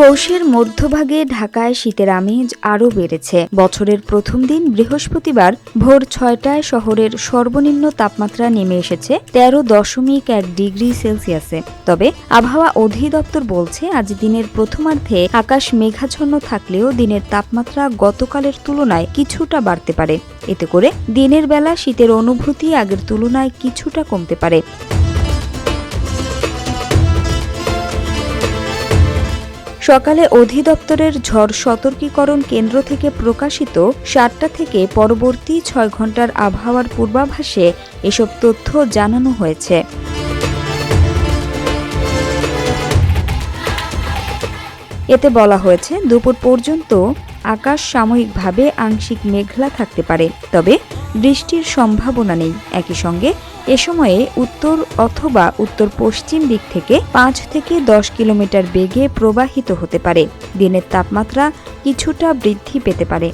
পৌষের মধ্যভাগে ঢাকায় শীতের আমেজ আরও বেড়েছে। বছরের প্রথম দিন বৃহস্পতিবার ভোর ৬টায় শহরের সর্বনিম্ন তাপমাত্রা নেমে এসেছে ১৩.১ ডিগ্রি সেলসিয়াসে। তবে আবহাওয়া অধিদপ্তর বলছে, আজ দিনের প্রথমার্ধে আকাশ মেঘাচ্ছন্ন থাকলেও দিনের তাপমাত্রা গতকালের তুলনায় কিছুটা বাড়তে পারে। এতে করে দিনের বেলা শীতের অনুভূতি আগের তুলনায় কিছুটা কমতে পারে। সকালে অধিদপ্তরের ঝড় সতর্কীকরণ কেন্দ্র থেকে প্রকাশিত ৭টা থেকে পরবর্তী ৬ ঘণ্টার আবহাওয়ার পূর্বাভাসে এসব তথ্য জানানো হয়েছে। এতে বলা হয়েছে, দুপুর পর্যন্ত আকাশ সাময়িকভাবে আংশিক মেঘলা থাকতে পারে, তবে বৃষ্টির সম্ভাবনা নেই। একই সঙ্গে এ সময়ে উত্তর অথবা উত্তর পশ্চিম দিক থেকে ৫ থেকে ১০ কিলোমিটার বেগে প্রবাহিত হতে পারে। দিনের তাপমাত্রা কিছুটা বৃদ্ধি পেতে পারে।